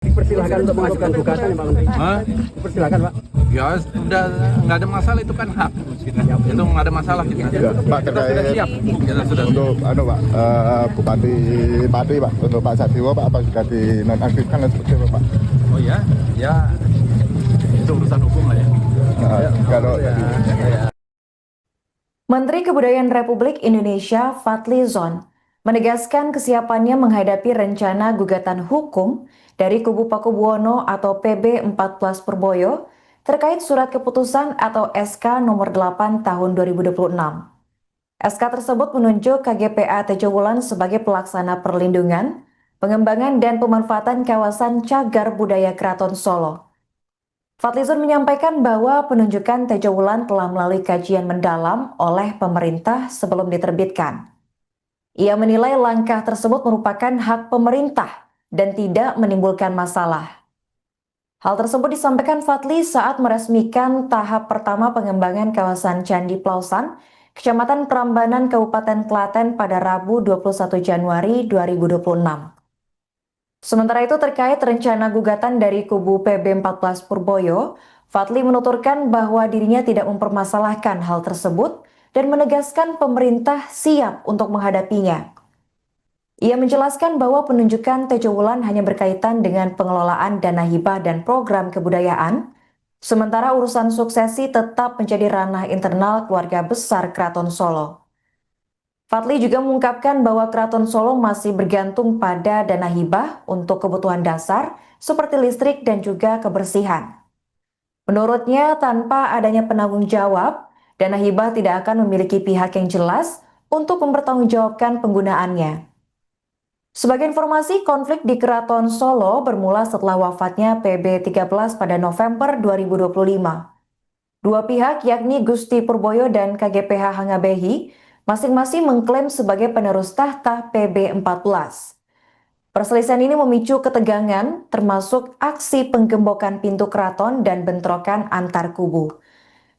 Dipersilahkan untuk mengajukan gugatan ya Pak Menteri. Dipersilahkan Pak. Ya sudah nggak ada masalah, itu kan hak kita. Itu nggak ada masalah kita. Ya, Pak, Kita sudah siap. Kita sudah untuk Pak Bupati Pati Pak, untuk Pak Sadiwo Pak, apa sudah dinonaktifkan dan seperti apa Pak? Oh ya, ya itu urusan hukum lah ya. Kalau Menteri Kebudayaan Republik Indonesia Fadlizon menegaskan kesiapannya menghadapi rencana gugatan hukum dari kubu Pakubuwono atau PB 14 Purboyo terkait surat keputusan atau SK nomor 8 tahun 2026. SK tersebut menunjuk KGPA Tejowulan sebagai pelaksana perlindungan, pengembangan dan pemanfaatan kawasan cagar budaya Keraton Solo. Fadlizon menyampaikan bahwa penunjukan Tejowulan telah melalui kajian mendalam oleh pemerintah sebelum diterbitkan. Ia menilai langkah tersebut merupakan hak pemerintah dan tidak menimbulkan masalah. Hal tersebut disampaikan Fadli saat meresmikan tahap pertama pengembangan kawasan Candi Plausan, Kecamatan Prambanan, Kabupaten Klaten pada Rabu 21 Januari 2026. Sementara itu terkait rencana gugatan dari kubu PB 14 Purboyo, Fadli menuturkan bahwa dirinya tidak mempermasalahkan hal tersebut dan menegaskan pemerintah siap untuk menghadapinya. Ia menjelaskan bahwa penunjukan Tejowulan hanya berkaitan dengan pengelolaan dana hibah dan program kebudayaan, sementara urusan suksesi tetap menjadi ranah internal keluarga besar Keraton Solo. Fadli juga mengungkapkan bahwa Keraton Solo masih bergantung pada dana hibah untuk kebutuhan dasar seperti listrik dan juga kebersihan. Menurutnya, tanpa adanya penanggung jawab, dana hibah tidak akan memiliki pihak yang jelas untuk mempertanggungjawabkan penggunaannya. Sebagai informasi, konflik di Keraton Solo bermula setelah wafatnya PB 13 pada November 2025. Dua pihak yakni Gusti Purboyo dan KGPH Hangabehi masing-masing mengklaim sebagai penerus tahta PB 14. Perselisihan ini memicu ketegangan termasuk aksi penggembokan pintu keraton dan bentrokan antar kubu.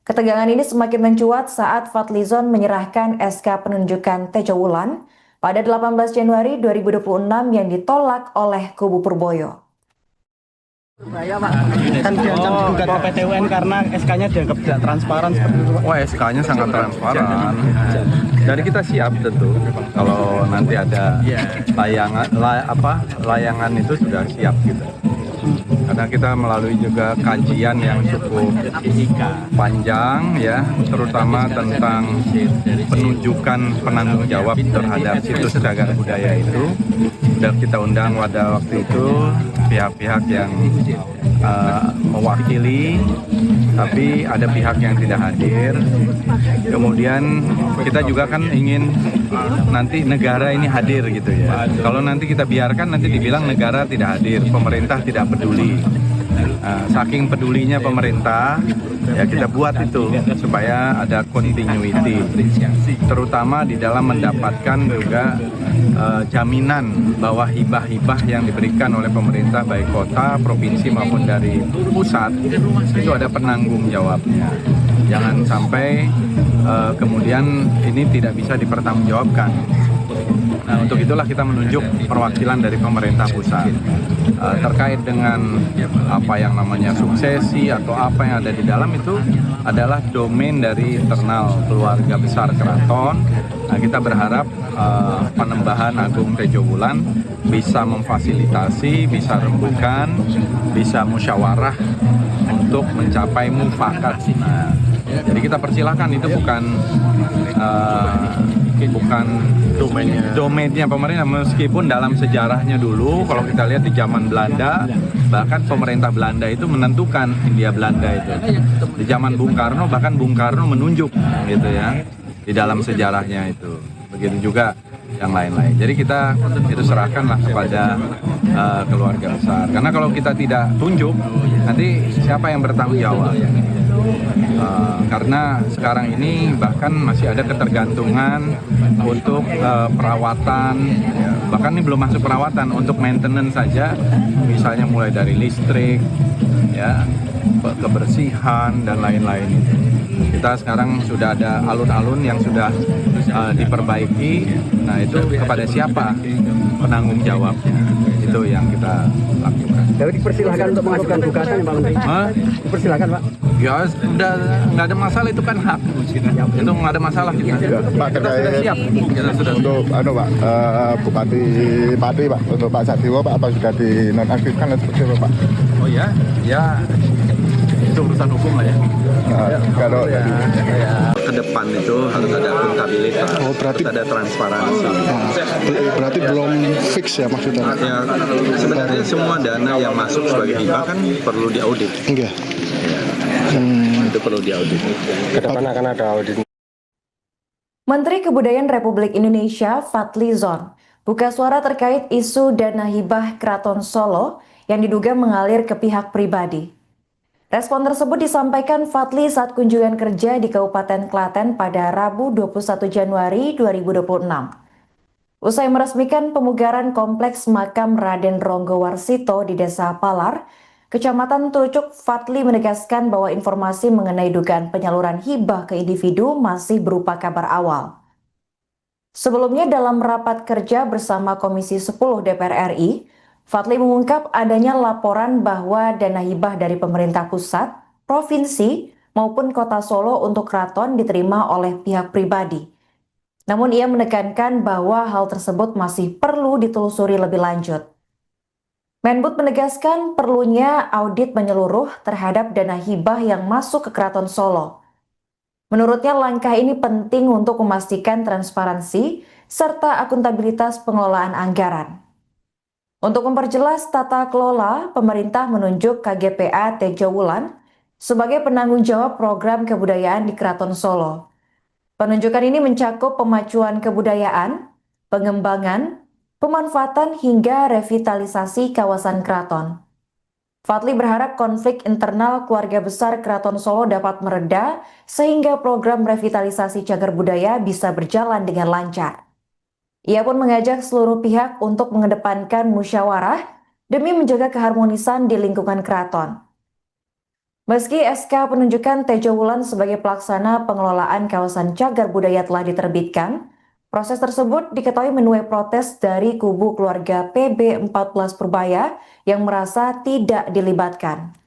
Ketegangan ini semakin mencuat saat Fadlizon menyerahkan SK penunjukan Tejowulan pada 18 Januari 2026 yang ditolak oleh kubu Purboyo. Kan diancam digugat ke PT UN karena SK-nya dianggap tidak transparan seperti itu Pak. Wah, SK-nya sangat transparan. Jadi kita siap tentu kalau nanti ada layangan itu sudah siap gitu. Karena kita melalui juga kajian yang cukup panjang ya, terutama tentang penunjukan penanggung jawab terhadap situs cagar budaya itu. Dan kita undang pada waktu itu pihak-pihak yang mewakili, tapi ada pihak yang tidak hadir. Kemudian kita juga kan ingin nanti negara ini hadir gitu ya. Kalau nanti kita biarkan nanti dibilang negara tidak hadir, pemerintah tidak peduli. Saking pedulinya pemerintah, ya kita buat itu supaya ada continuity, terutama di dalam mendapatkan juga jaminan bahwa hibah-hibah yang diberikan oleh pemerintah baik kota, provinsi maupun dari pusat itu ada penanggung jawabnya. Jangan sampai kemudian ini tidak bisa dipertanggungjawabkan. Nah, untuk itulah kita menunjuk perwakilan dari pemerintah pusat terkait dengan apa yang namanya suksesi atau apa yang ada di dalam itu adalah domain dari internal keluarga besar keraton. Nah, kita berharap Panembahan Agung Tejowulan bisa memfasilitasi, bisa rembukan, bisa musyawarah untuk mencapai mufakat. Nah, jadi kita persilahkan, itu bukan domainnya pemerintah, meskipun dalam sejarahnya dulu kalau kita lihat di zaman Belanda, bahkan pemerintah Belanda itu menentukan Hindia Belanda itu. Di zaman Bung Karno bahkan Bung Karno menunjuk gitu ya di dalam sejarahnya itu. Begitu juga yang lain-lain. Jadi kita itu serahkanlah kepada keluarga besar. Karena kalau kita tidak tunjuk, nanti siapa yang bertanggung jawab? Karena sekarang ini bahkan masih ada ketergantungan untuk perawatan, ya, bahkan ini belum masuk perawatan, untuk maintenance saja, misalnya mulai dari listrik, ya, kebersihan dan lain-lain itu. Kita sekarang sudah ada alun-alun yang sudah diperbaiki. Nah, itu kepada siapa penanggung jawabnya? Itu yang kita lakukan. Jadi dipersilahkan untuk mengajukan gugatan ya Pak Menteri? Hah? Dipersilahkan Pak. Ya udah nggak ada masalah, itu kan hak. Itu nggak ada masalah kita. Ya, Pak, Kita sudah siap. Kita sudah siap. untuk Pak Bupati Pati Pak, untuk Pak Sadiwo Pak, apa sudah dinonaktifkan atau seperti apa Pak? Oh ya, itu urusan hukum lah ya. Kalau Ke depan itu harus ada akuntabilitas, Oh, berarti- harus ada transparansi. Berarti belum fix ya maksudnya? Ya, sebenarnya semua dana yang masuk sebagai hibah kan perlu diaudit. Enggak. Itu perlu diaudit. Ke depan akan ada audit. Menteri Kebudayaan Republik Indonesia Fadly Zon buka suara terkait isu dana hibah Keraton Solo yang diduga mengalir ke pihak pribadi. Respon tersebut disampaikan Fadly saat kunjungan kerja di Kabupaten Klaten pada Rabu 21 Januari 2026. Usai meresmikan pemugaran kompleks makam Raden Ronggo Warsito di Desa Palar, Kecamatan Tulucuk, Fadly menegaskan bahwa informasi mengenai dugaan penyaluran hibah ke individu masih berupa kabar awal. Sebelumnya dalam rapat kerja bersama Komisi 10 DPR RI, Fadly mengungkap adanya laporan bahwa dana hibah dari pemerintah pusat, provinsi, maupun kota Solo untuk keraton diterima oleh pihak pribadi. Namun ia menekankan bahwa hal tersebut masih perlu ditelusuri lebih lanjut. Menbud menegaskan perlunya audit menyeluruh terhadap dana hibah yang masuk ke Keraton Solo. Menurutnya langkah ini penting untuk memastikan transparansi serta akuntabilitas pengelolaan anggaran. Untuk memperjelas tata kelola, pemerintah menunjuk KGPA Tejo Wulan sebagai penanggung jawab program kebudayaan di Keraton Solo. Penunjukan ini mencakup pemacuan kebudayaan, pengembangan, pemanfaatan hingga revitalisasi kawasan keraton. Fadly berharap konflik internal keluarga besar Keraton Solo dapat mereda sehingga program revitalisasi cagar budaya bisa berjalan dengan lancar. Ia pun mengajak seluruh pihak untuk mengedepankan musyawarah demi menjaga keharmonisan di lingkungan keraton. Meski SK penunjukan Tejo Wulan sebagai pelaksana pengelolaan kawasan cagar budaya telah diterbitkan, proses tersebut diketahui menuai protes dari kubu keluarga PB14 Purbaya yang merasa tidak dilibatkan.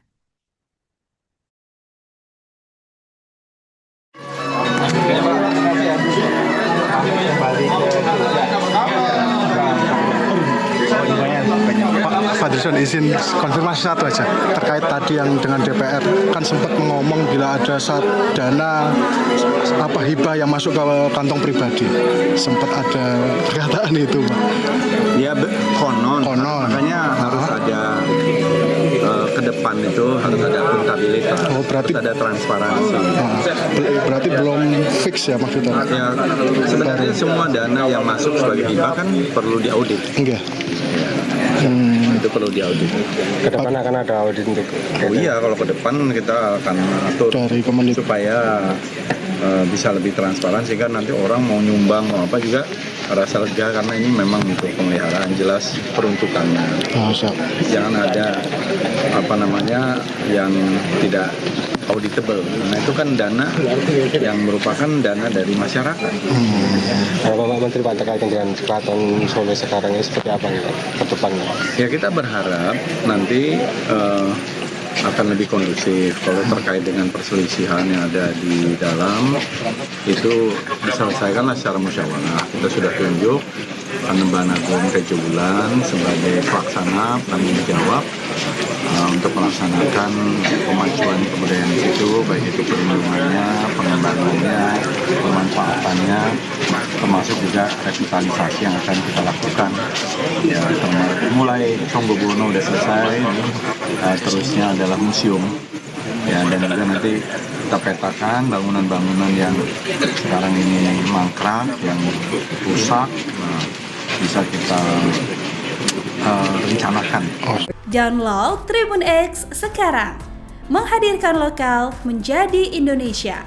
Pak Fadlizon izin konfirmasi satu aja terkait tadi yang dengan DPR kan sempat mengomong bila ada dana hibah yang masuk ke kantong pribadi, sempat ada perkataan itu Pak. Ya konon. Makanya harus ada ke depan itu harus ada akuntabilitas, Oh, berarti- harus ada transparansi. Berarti belum fix ya maksudnya? Ya, sebenarnya semua dana yang masuk sebagai hibah kan perlu diaudit. Enggak. Itu perlu diaudit. Ke depan akan ada audit untuk. Oh iya, kalau ke depan kita akan atur Dari Kemendik. supaya bisa lebih transparan sehingga nanti orang mau nyumbang mau apa juga rasa lega karena ini memang untuk pemeliharaan, jelas peruntukannya. Oh, siap. Jangan ada yang tidak auditable. Nah itu kan dana yang merupakan dana dari masyarakat. Kalau Bapak Menteri Pak terkait dengan Keraton Solo sekarang ini seperti apa nih Pak, ke depannya? Ya kita berharap nanti akan lebih kondusif kalau terkait dengan perselisihan yang ada di dalam itu diselesaikanlah secara musyawarah. Kita sudah tunjuk Panembahan Agung Tejo Wulan sebagai pelaksana penanggung jawab untuk melaksanakan pemacuan kebudayaan di situ, baik itu perlindungannya, pengembangannya, pemanfaatannya, termasuk juga revitalisasi yang akan kita lakukan. Ya, mulai Songgobuwono udah selesai, terusnya adalah museum. Ya, dan juga nanti kita petakan bangunan-bangunan yang sekarang ini mangkrak, yang rusak, bisa kita rencanakan. Download Tribun X sekarang, menghadirkan lokal menjadi Indonesia.